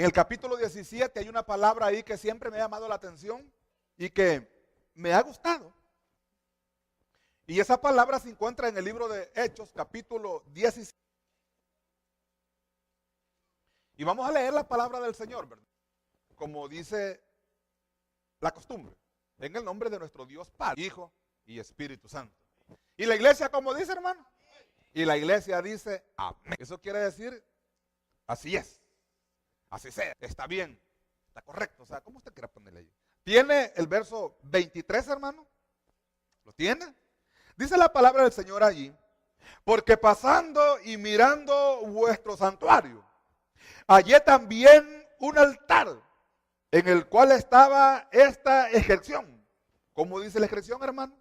En el capítulo 17 hay una palabra ahí que siempre me ha llamado la atención y que me ha gustado. Y esa palabra se encuentra en el libro de Hechos, capítulo 17. Y vamos a leer la palabra del Señor, ¿verdad? Como dice la costumbre, en el nombre de nuestro Dios Padre, Hijo y Espíritu Santo. Y la iglesia, como dice, hermano, y la iglesia dice amén. Eso quiere decir, así es, así sea, está bien, está correcto. O sea, ¿cómo usted quiere ponerle ahí? ¿Tiene el verso 23, hermano? ¿Lo tiene? Dice la palabra del Señor allí, porque pasando y mirando vuestro santuario, hallé también un altar en el cual estaba esta inscripción. ¿Cómo dice la inscripción, hermano?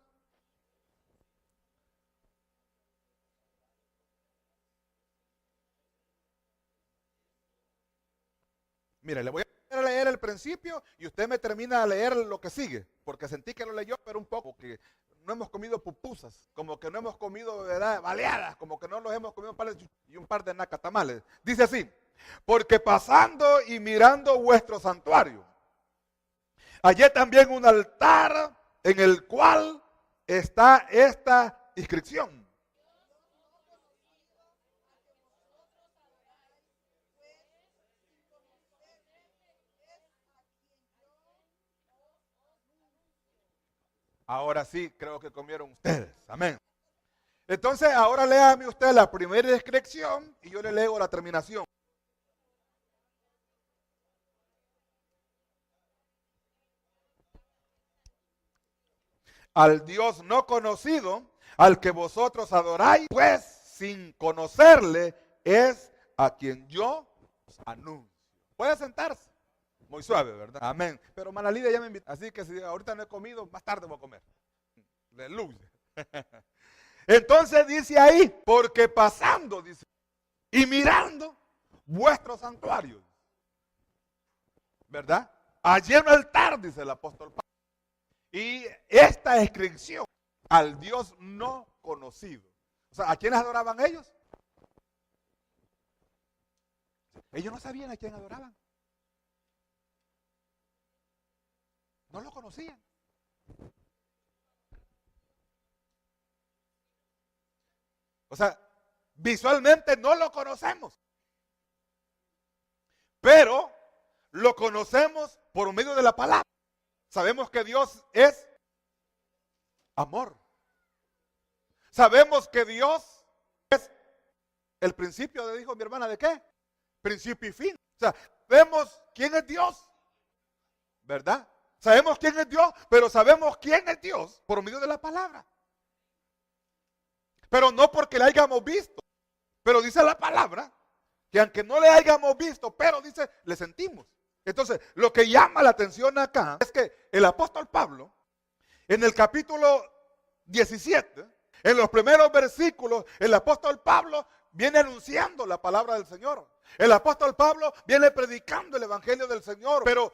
Mire, le voy a leer el principio y usted me termina de leer lo que sigue, porque sentí que lo leyó, pero un poco, que no hemos comido pupusas, como que no hemos comido, ¿verdad?, baleadas, como que no los hemos comido y un par de nacatamales. Dice así, porque pasando y mirando vuestro santuario, hallé también un altar en el cual está esta inscripción. Ahora sí, creo que comieron ustedes. Amén. Entonces, ahora léame usted la primera inscripción y yo le leo la terminación. Al Dios no conocido, al que vosotros adoráis, pues sin conocerle es a quien yo os anuncio. Puede sentarse. Muy suave, ¿verdad? Amén. Pero Mana Lidia ya me invitó. Así que si ahorita no he comido, más tarde voy a comer. Aleluya. Entonces dice ahí, porque pasando, dice, y mirando vuestro santuario, ¿verdad? Allí en el altar, dice el apóstol Pablo. Y esta inscripción al Dios no conocido. O sea, ¿a quiénes adoraban ellos? Ellos no sabían a quién adoraban. No lo conocían. O sea, visualmente no lo conocemos. Pero lo conocemos por medio de la palabra. Sabemos que Dios es amor. Sabemos que Dios es el principio, dijo mi hermana, ¿de qué? Principio y fin. O sea, vemos quién es Dios, ¿verdad? Sabemos quién es Dios, pero sabemos quién es Dios por medio de la palabra. Pero no porque le hayamos visto. Pero dice la palabra que aunque no le hayamos visto, pero dice, le sentimos. Entonces, lo que llama la atención acá es que el apóstol Pablo, en el capítulo 17, en los primeros versículos, el apóstol Pablo viene anunciando la palabra del Señor. El apóstol Pablo viene predicando el evangelio del Señor, pero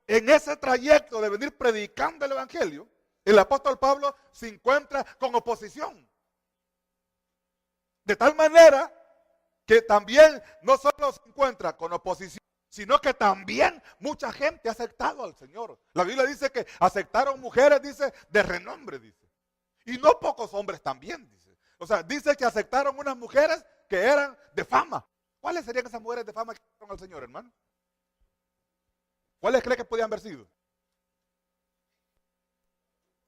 en ese trayecto de venir predicando el evangelio, el apóstol Pablo se encuentra con oposición. De tal manera que también no solo se encuentra con oposición, sino que también mucha gente ha aceptado al Señor. La Biblia dice que aceptaron mujeres, dice, de renombre, dice. Y no pocos hombres también, dice. O sea, dice que aceptaron unas mujeres que eran de fama. ¿Cuáles serían esas mujeres de fama que aceptaron al Señor, hermano? ¿Cuáles cree que podían haber sido?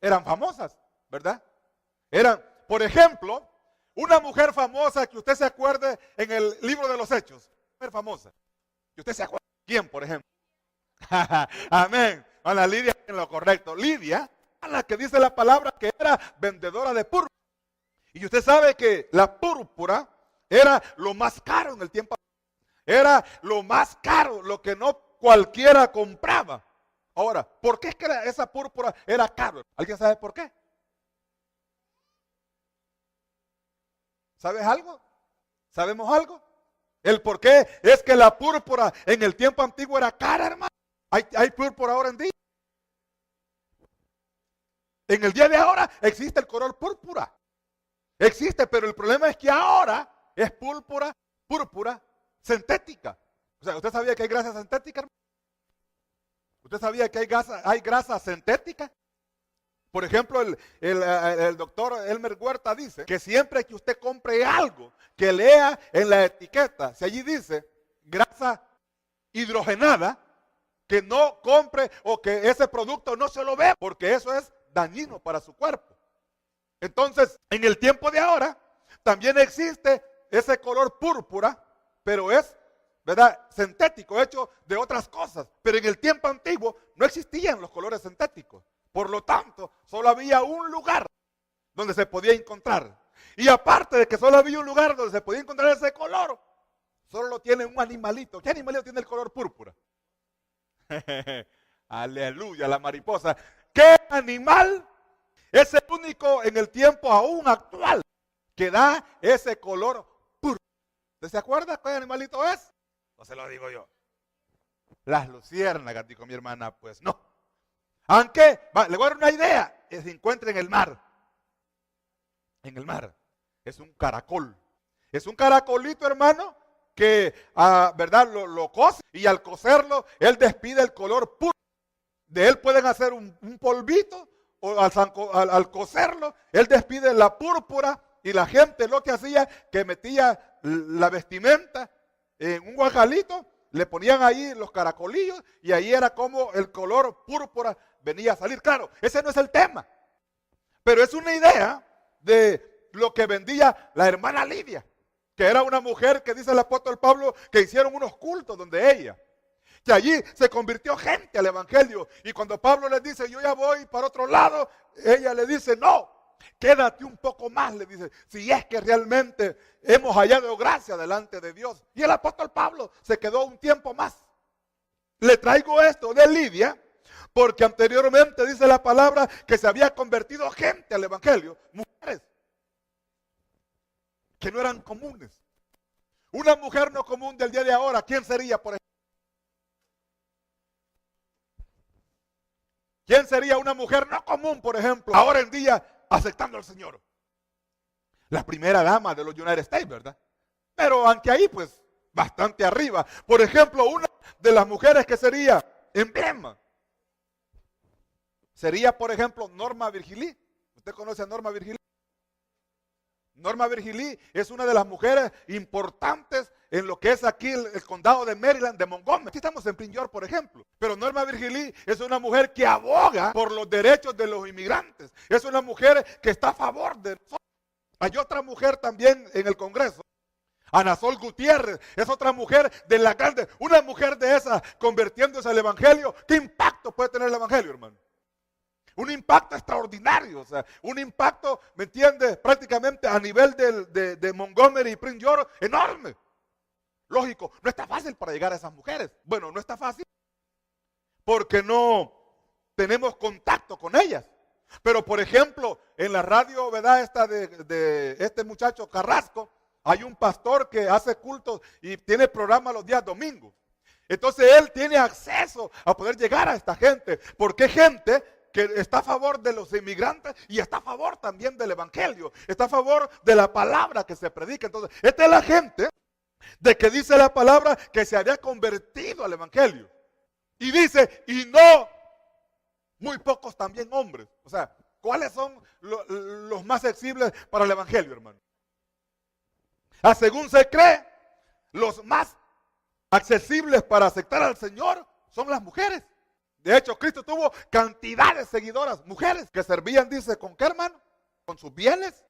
Eran famosas, ¿verdad? Eran, por ejemplo, una mujer famosa que usted se acuerde en el libro de los Hechos. Una mujer famosa. Que usted se acuerde. ¿Quién, por ejemplo? Amén. Ana Lidia en lo correcto. Lidia, a la que dice la palabra que era vendedora de púrpura. Y usted sabe que la púrpura era lo más caro en el tiempo. Era lo más caro, lo que no cualquiera compraba. Ahora, ¿por qué es que esa púrpura era caro? ¿Alguien sabe por qué? ¿Sabes algo? ¿Sabemos algo? El por qué es que la púrpura en el tiempo antiguo era cara, hermano. Hay púrpura ahora en día. En el día de ahora existe el color púrpura. Existe, pero el problema es que ahora es púrpura sintética. O sea, ¿usted sabía que hay grasa sintética, hermano? ¿Usted sabía que hay grasa sintética? Por ejemplo, el doctor Elmer Huerta dice que siempre que usted compre algo, que lea en la etiqueta, si allí dice grasa hidrogenada, que no compre o que ese producto no se lo vea, porque eso es dañino para su cuerpo. Entonces, en el tiempo de ahora, también existe ese color púrpura, pero es, ¿verdad?, sintético, hecho de otras cosas. Pero en el tiempo antiguo no existían los colores sintéticos. Por lo tanto, solo había un lugar donde se podía encontrar. Y aparte de que solo había un lugar donde se podía encontrar ese color, solo lo tiene un animalito. ¿Qué animalito tiene el color púrpura? Aleluya, la mariposa. ¿Qué animal es el único en el tiempo aún actual que da ese color púrpura? ¿Usted se acuerda qué animalito es? No se lo digo yo. Las luciérnagas, dijo mi hermana, pues no. Aunque, le voy a dar una idea, se encuentra en el mar. En el mar. Es un caracol. Es un caracolito, hermano, que, ¿verdad? Lo cose y al coserlo, él despide el color púrpura. De él pueden hacer un polvito, o al coserlo, él despide la púrpura, y la gente lo que hacía, que metía la vestimenta en un guajalito, le ponían ahí los caracolillos, y ahí era como el color púrpura venía a salir. Claro, ese no es el tema, pero es una idea de lo que vendía la hermana Lidia, que era una mujer que dice el apóstol Pablo que hicieron unos cultos donde ella, que allí se convirtió gente al evangelio, y cuando Pablo les dice yo ya voy para otro lado, ella le dice no, quédate un poco más, le dice, si es que realmente hemos hallado gracia delante de Dios. Y el apóstol Pablo se quedó un tiempo más. Le traigo esto de Lidia porque anteriormente dice la palabra que se había convertido gente al evangelio, mujeres que no eran comunes. Una mujer no común del día de ahora, ¿quién sería, por ejemplo? ¿Quién sería una mujer no común, por ejemplo, ahora en día aceptando al Señor? La primera dama de los United States, ¿verdad? Pero aunque ahí, pues, bastante arriba. Por ejemplo, una de las mujeres que sería emblema sería, por ejemplo, Norma Virgilí. ¿Usted conoce a Norma Virgilí? Norma Virgilí es una de las mujeres importantes en lo que es aquí el condado de Maryland, de Montgomery. Aquí estamos en Prince George, por ejemplo. Pero Norma Virgilí es una mujer que aboga por los derechos de los inmigrantes. Es una mujer que está a favor de nosotros. Hay otra mujer también en el Congreso, Ana Sol Gutiérrez, es otra mujer de la grande, una mujer de esas convirtiéndose al evangelio. ¿Qué impacto puede tener el evangelio, hermano? Un impacto extraordinario, o sea, un impacto, ¿me entiendes? Prácticamente a nivel de Montgomery y Prince George, enorme. Lógico, no está fácil para llegar a esas mujeres. Bueno, no está fácil porque no tenemos contacto con ellas. Pero, por ejemplo, en la radio, ¿verdad? Esta de este muchacho Carrasco, hay un pastor que hace cultos y tiene programa los días domingos. Entonces, él tiene acceso a poder llegar a esta gente, porque hay gente que está a favor de los inmigrantes y está a favor también del evangelio, está a favor de la palabra que se predica. Entonces, esta es la gente de que dice la palabra que se había convertido al evangelio. Y dice, y no muy pocos también hombres. O sea, ¿cuáles son los más accesibles para el evangelio, hermano? Según se cree, los más accesibles para aceptar al Señor son las mujeres. De hecho, Cristo tuvo cantidad de seguidoras, mujeres, que servían, dice, ¿con qué, hermano? Con sus bienes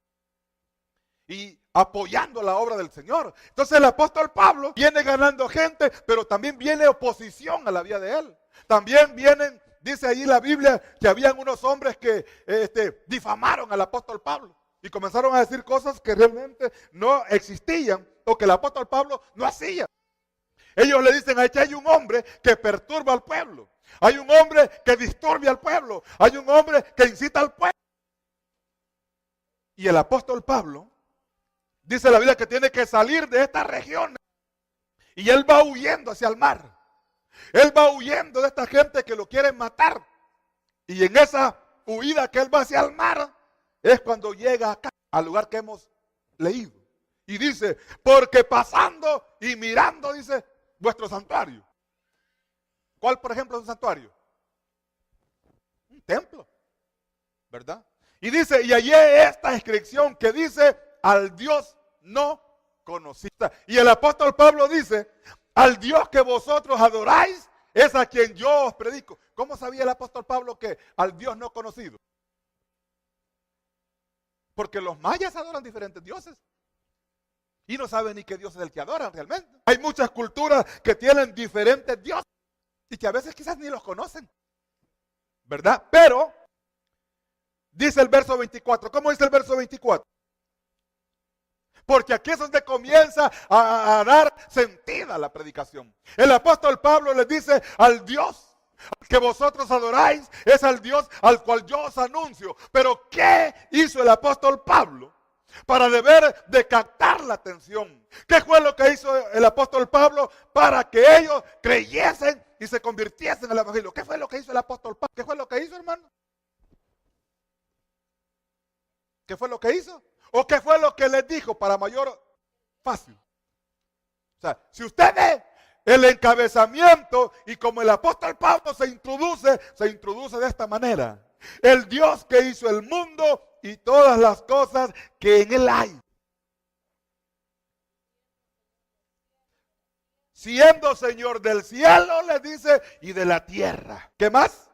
y apoyando la obra del Señor. Entonces el apóstol Pablo viene ganando gente, pero también viene oposición a la vida de él. También vienen, dice allí la Biblia, que habían unos hombres que difamaron al apóstol Pablo y comenzaron a decir cosas que realmente no existían o que el apóstol Pablo no hacía. Ellos le dicen, aquí hay un hombre que perturba al pueblo. Hay un hombre que disturbia al pueblo. Hay un hombre que incita al pueblo. Y el apóstol Pablo dice la Biblia que tiene que salir de esta región. Y él va huyendo hacia el mar. Él va huyendo de esta gente que lo quiere matar. Y en esa huida que él va hacia el mar, es cuando llega acá, al lugar que hemos leído. Y dice, porque pasando y mirando, dice, vuestro santuario. ¿Cuál, por ejemplo, es un santuario? Un templo, ¿verdad? Y dice, y hallé esta inscripción que dice, al Dios no conocido. Y el apóstol Pablo dice, al Dios que vosotros adoráis, es a quien yo os predico. ¿Cómo sabía el apóstol Pablo que al Dios no conocido? Porque los mayas adoran diferentes dioses. Y no saben ni qué Dios es el que adoran realmente. Hay muchas culturas que tienen diferentes dioses. Y que a veces quizás ni los conocen. ¿Verdad? Pero, dice el verso 24. ¿Cómo dice el verso 24? Porque aquí es donde comienza a dar sentido a la predicación. El apóstol Pablo les dice, al Dios que vosotros adoráis es al Dios al cual yo os anuncio. Pero ¿qué hizo el apóstol Pablo para deber de captar la atención? ¿Qué fue lo que hizo el apóstol Pablo para que ellos creyesen y se convirtiesen en el evangelio? ¿Qué fue lo que hizo el apóstol Pablo? ¿Qué fue lo que hizo, hermano? ¿Qué fue lo que hizo? ¿O qué fue lo que les dijo para mayor fácil? O sea, si usted ve el encabezamiento y como el apóstol Pablo se introduce de esta manera. El Dios que hizo el mundo y todas las cosas que en él hay. Siendo Señor del cielo, le dice, y de la tierra. ¿Qué más?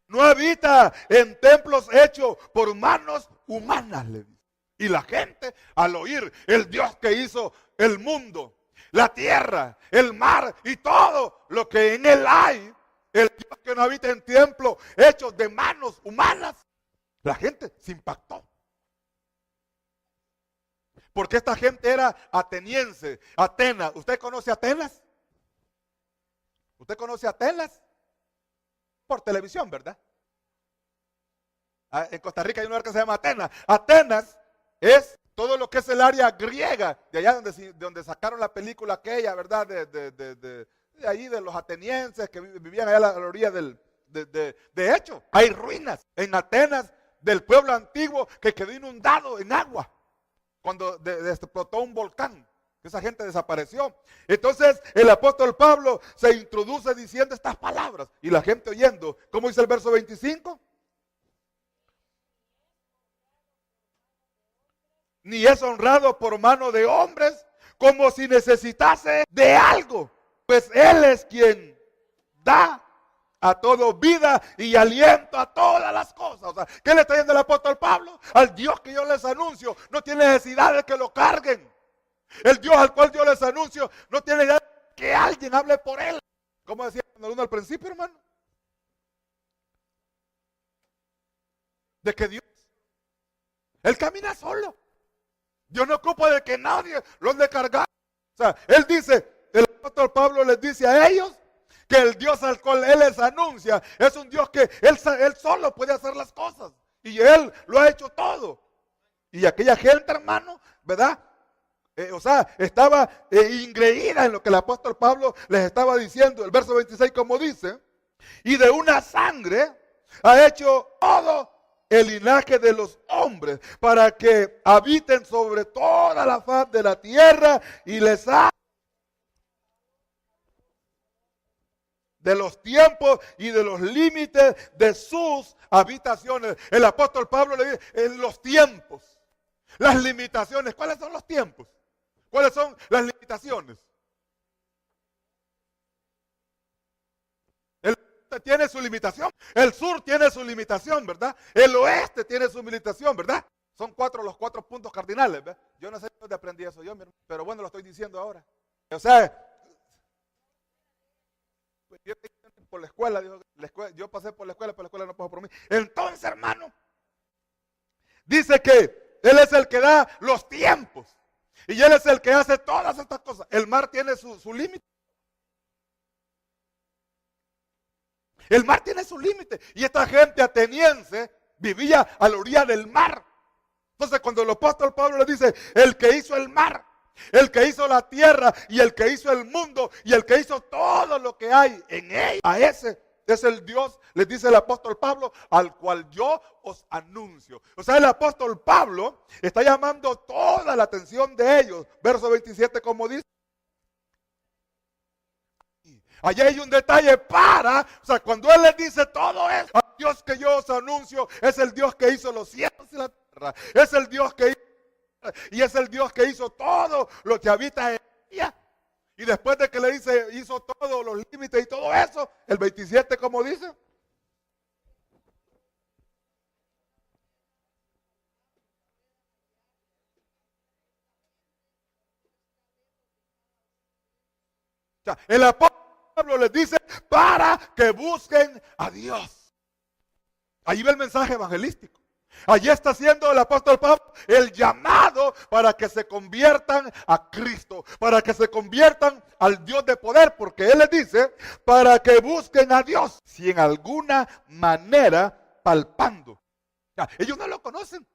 No habita en templos hechos por manos humanas, le dice. Y la gente, al oír el Dios que hizo el mundo, la tierra, el mar y todo lo que en él hay, el Dios que no habita en templos hechos de manos humanas, la gente se impactó. Porque esta gente era ateniense, Atenas. ¿Usted conoce Atenas? ¿Usted conoce Atenas? Por televisión, ¿verdad? En Costa Rica hay un lugar que se llama Atenas. Atenas es todo lo que es el área griega, de allá donde sacaron la película aquella, ¿verdad? De allí de los atenienses que vivían allá a la orilla de hecho, hay ruinas en Atenas del pueblo antiguo que quedó inundado en agua cuando explotó un volcán. Esa gente desapareció. Entonces el apóstol Pablo se introduce diciendo estas palabras y la gente oyendo. ¿Cómo dice el verso 25? Ni es honrado por mano de hombres, como si necesitase de algo, pues Él es quien da a todo vida y aliento a todas las cosas. O sea, ¿qué le está diciendo el apóstol Pablo? Al Dios que yo les anuncio no tiene necesidad de que lo carguen. El Dios al cual yo les anuncio no tiene necesidad de que alguien hable por Él. ¿Cómo decía uno al principio, hermano? De que Dios, Él camina solo. Dios no ocupa de que nadie lo ande cargando. O sea, Él dice, el apóstol Pablo les dice a ellos que el Dios al cual Él les anuncia es un Dios que Él solo puede hacer las cosas. Y Él lo ha hecho todo. Y aquella gente, hermano, ¿verdad? Estaba ingreída en lo que el apóstol Pablo les estaba diciendo. El verso 26 como dice, y de una sangre ha hecho todo el linaje de los hombres, para que habiten sobre toda la faz de la tierra y les ha de los tiempos y de los límites de sus habitaciones. El apóstol Pablo le dice, en los tiempos, las limitaciones. ¿Cuáles son los tiempos? ¿Cuáles son las limitaciones? Tiene su limitación, el sur tiene su limitación, ¿verdad? El oeste tiene su limitación, ¿verdad? Son los cuatro puntos cardinales, ¿verdad? Yo no sé dónde aprendí eso yo, pero bueno, lo estoy diciendo ahora. O sea, yo por la escuela, yo pasé por la escuela, pero la escuela no pasó por mí. Entonces, hermano, dice que Él es el que da los tiempos y Él es el que hace todas estas cosas. El mar tiene su límite. El mar tiene su límite. Y esta gente ateniense vivía a la orilla del mar. Entonces cuando el apóstol Pablo le dice, el que hizo el mar, el que hizo la tierra y el que hizo el mundo y el que hizo todo lo que hay en él, a ese es el Dios, les dice el apóstol Pablo, al cual yo os anuncio. O sea, el apóstol Pablo está llamando toda la atención de ellos. Verso 27 como dice. Allá hay un detalle para, o sea, cuando Él les dice todo eso, el Dios que yo os anuncio es el Dios que hizo los cielos y la tierra, es el Dios que hizo, y es el Dios que hizo todo lo que habita en ella. Y después de que le dice, hizo todos los límites y todo eso, el 27, como dice, o sea, el apóstol Pablo les dice para que busquen a Dios. Allí ve el mensaje evangelístico. Allí está haciendo el apóstol Pablo el llamado para que se conviertan a Cristo, para que se conviertan al Dios de poder, porque Él les dice para que busquen a Dios, si en alguna manera palpando. O sea, ellos no lo conocen,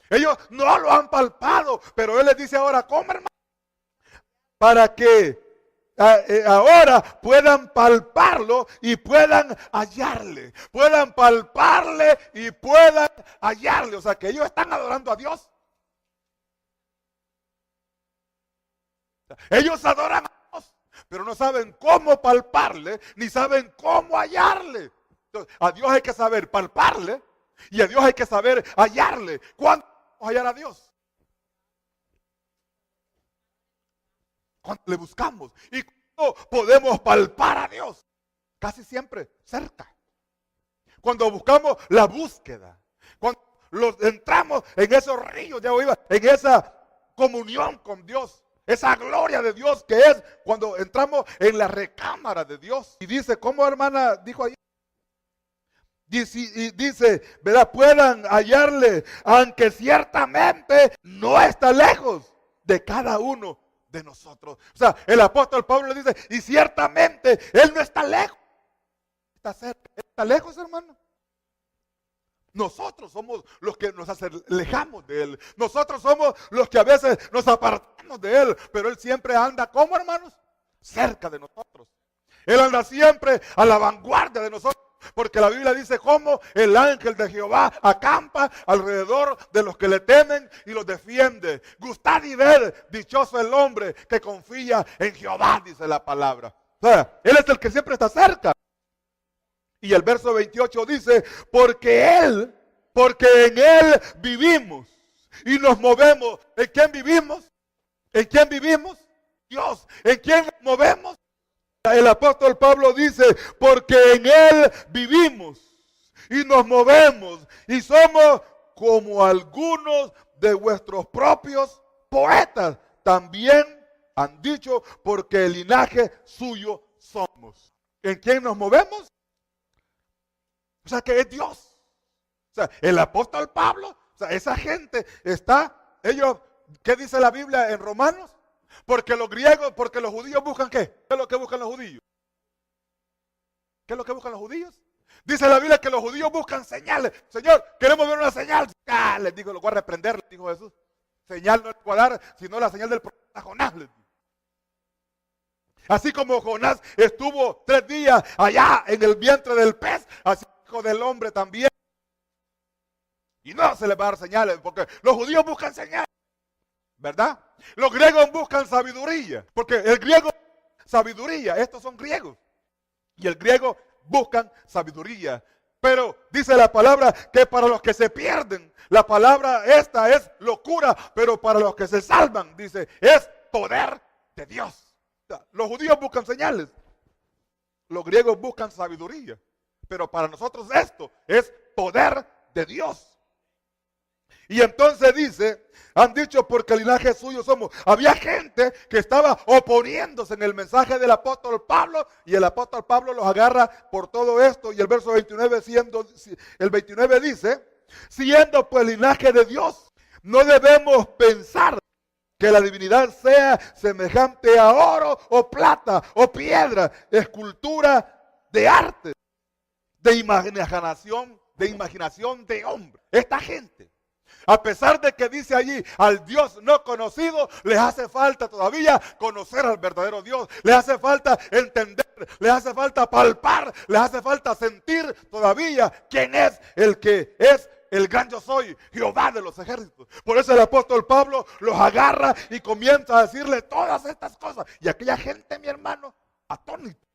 ellos no lo han palpado, pero Él les dice ahora, ¿cómo, hermano? Para que ahora puedan palparlo y puedan hallarle. Puedan palparle y puedan hallarle. O sea que ellos están adorando a Dios. Ellos adoran a Dios, pero no saben cómo palparle, ni saben cómo hallarle. Entonces, a Dios hay que saber palparle y a Dios hay que saber hallarle. ¿Cuándo vamos a hallar a Dios? Cuando le buscamos. ¿Y cuando podemos palpar a Dios? Casi siempre cerca. Cuando buscamos la búsqueda. Cuando entramos en esos ríos de agua, en esa comunión con Dios. Esa gloria de Dios que es cuando entramos en la recámara de Dios. Y dice, ¿cómo, hermana dijo ahí? Dice, ¿verdad? Puedan hallarle, aunque ciertamente no está lejos de cada uno de nosotros. O sea, el apóstol Pablo dice, y ciertamente Él no está lejos, está cerca. ¿Está lejos, hermano? Nosotros somos los que nos alejamos de Él. Nosotros somos los que a veces nos apartamos de Él, pero Él siempre anda, ¿cómo, hermanos? Cerca de nosotros. Él anda siempre a la vanguardia de nosotros. Porque la Biblia dice cómo el ángel de Jehová acampa alrededor de los que le temen y los defiende. Gustad y ved, dichoso el hombre que confía en Jehová, dice la palabra. O sea, Él es el que siempre está cerca. Y el verso 28 dice, porque en Él vivimos y nos movemos. ¿En quién vivimos? ¿En quién vivimos? Dios. ¿En quién nos movemos? El apóstol Pablo dice, porque en Él vivimos y nos movemos y somos como algunos de vuestros propios poetas. También han dicho, porque el linaje suyo somos. ¿En quién nos movemos? O sea, que es Dios. O sea, el apóstol Pablo, o sea, esa gente está, ellos, ¿qué dice la Biblia en Romanos? Porque los griegos, porque los judíos buscan ¿qué? ¿Qué es lo que buscan los judíos? ¿Qué es lo que buscan los judíos? Dice la Biblia que los judíos buscan señales. Señor, queremos ver una señal. Ah, les digo, lo voy a reprender, les dijo Jesús. Señal no les voy a dar, sino la señal del profeta Jonás. Así como Jonás estuvo 3 días allá en el vientre del pez, así el Hijo del Hombre también. Y no se les va a dar señales, porque los judíos buscan señales. ¿Verdad? Los griegos buscan sabiduría, porque el griego, sabiduría, estos son griegos, y el griego buscan sabiduría, pero dice la palabra que para los que se pierden, la palabra esta es locura, pero para los que se salvan, dice, es poder de Dios. Los judíos buscan señales, los griegos buscan sabiduría, pero para nosotros esto es poder de Dios. Y entonces dice, han dicho porque el linaje suyo somos. Había gente que estaba oponiéndose en el mensaje del apóstol Pablo y el apóstol Pablo los agarra por todo esto. Y el verso 29, el 29 dice, siendo pues linaje de Dios, no debemos pensar que la divinidad sea semejante a oro o plata o piedra, escultura de arte, de imaginación de hombre. Esta gente, a pesar de que dice allí al Dios no conocido, les hace falta todavía conocer al verdadero Dios. Les hace falta entender, les hace falta palpar, les hace falta sentir todavía quién es el que es el gran yo soy, Jehová de los ejércitos. Por eso el apóstol Pablo los agarra y comienza a decirle todas estas cosas. Y aquella gente, mi hermano, atónito.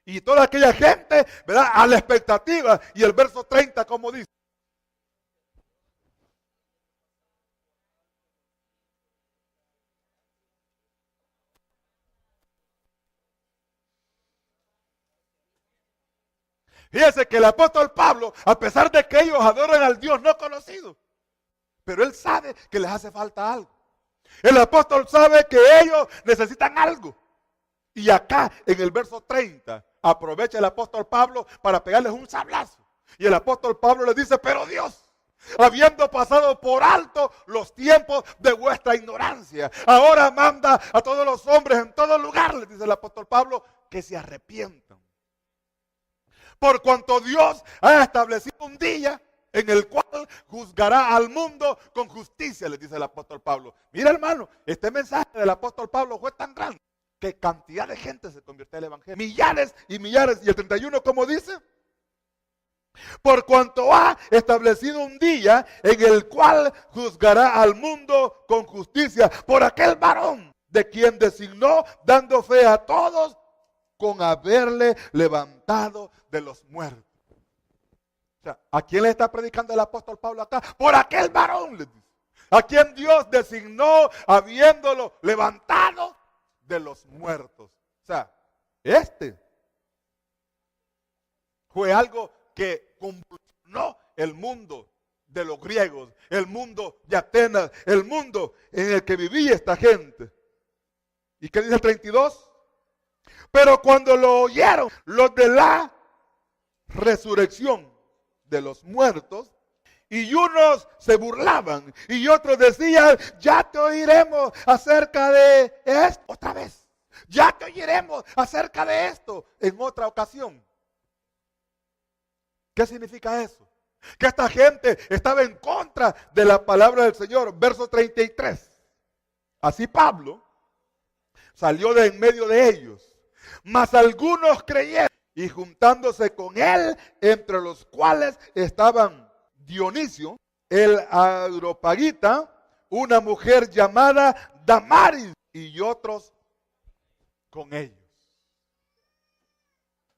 Y toda aquella gente, ¿verdad? A la expectativa. Y el verso 30, como dice. Fíjese que el apóstol Pablo, a pesar de que ellos adoran al Dios no conocido, pero él sabe que les hace falta algo. El apóstol sabe que ellos necesitan algo. Y acá en el verso 30 aprovecha el apóstol Pablo para pegarles un sablazo. Y el apóstol Pablo les dice, pero Dios, habiendo pasado por alto los tiempos de vuestra ignorancia, ahora manda a todos los hombres en todo lugar, les dice el apóstol Pablo, que se arrepientan. Por cuanto Dios ha establecido un día en el cual juzgará al mundo con justicia, les dice el apóstol Pablo. Mira, hermano, este mensaje del apóstol Pablo fue tan grande que cantidad de gente se convirtió al evangelio. Millares y millares. Y el 31, ¿cómo dice? Por cuanto ha establecido un día en el cual juzgará al mundo con justicia por aquel varón de quien designó, dando fe a todos, con haberle levantado de los muertos. O sea, ¿a quién le está predicando el apóstol Pablo acá? Por aquel varón, les dice. A quien Dios designó habiéndolo levantado de los muertos. O sea, este fue algo que convulsionó el mundo de los griegos, el mundo de Atenas, el mundo en el que vivía esta gente. ¿Y qué dice el 32? Pero cuando lo oyeron los de la resurrección de los muertos, y unos se burlaban y otros decían, ya te oiremos acerca de esto otra vez. Ya te oiremos acerca de esto en otra ocasión. ¿Qué significa eso? Que esta gente estaba en contra de la palabra del Señor. Verso 33. Así Pablo salió de en medio de ellos. Mas algunos creyeron y juntándose con él, entre los cuales estaban Dionisio, el Areopagita, una mujer llamada Damaris y otros con ellos.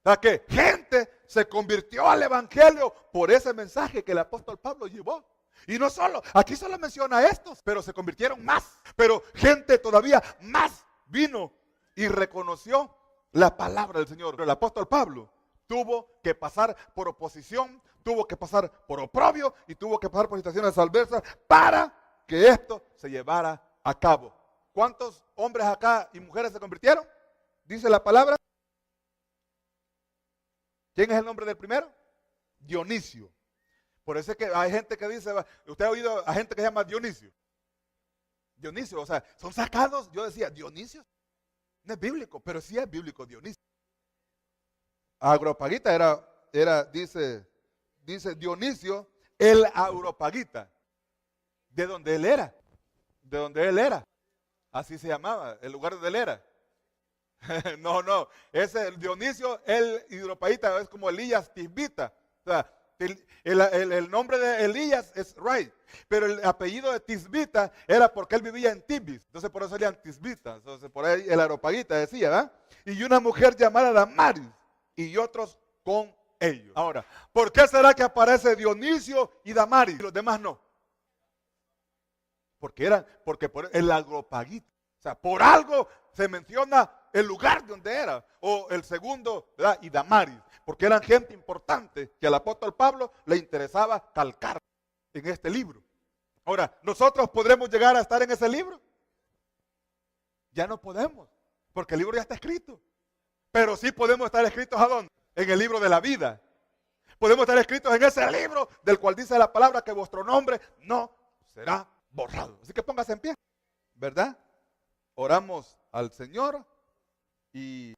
O sea que gente se convirtió al evangelio por ese mensaje que el apóstol Pablo llevó. Y no solo, aquí solo menciona a estos, pero se convirtieron más. Pero gente todavía más vino y reconoció la palabra del Señor. El apóstol Pablo tuvo que pasar por oposición, tuvo que pasar por oprobio y tuvo que pasar por situaciones adversas para que esto se llevara a cabo. ¿Cuántos hombres acá y mujeres se convirtieron? Dice la palabra. ¿Quién es el nombre del primero? Dionisio. Por eso es que hay gente que dice, usted ha oído a gente que se llama Dionisio. Dionisio, o sea, son sacados, yo decía, Dionisio. No es bíblico, pero sí es bíblico Dionisio. Areopagita dice Dionisio, el Areopagita, de donde él era, así se llamaba, el lugar donde él era. No, ese Dionisio, el Areopagita, es como Elías Tisbita. O sea, el nombre de Elías es Ray, pero el apellido de Tisbita era porque él vivía en Tibis, entonces por eso serían Tisbitas, entonces por ahí el Areopagita decía, ¿verdad? Y una mujer llamada Damaris y otros con ellos. Ahora, ¿por qué será que aparece Dionisio y Damaris y los demás no? Porque por el Areopagita, o sea, por algo se menciona el lugar donde era, o el segundo, ¿verdad? Y Damaris, porque eran gente importante que al apóstol Pablo le interesaba calcar en este libro. Ahora, ¿nosotros podremos llegar a estar en ese libro? Ya no podemos, porque el libro ya está escrito. Pero sí podemos estar escritos ¿a dónde? En el libro de la vida. Podemos estar escritos en ese libro del cual dice la palabra que vuestro nombre no será borrado. Así que póngase en pie, ¿verdad? Oramos al Señor y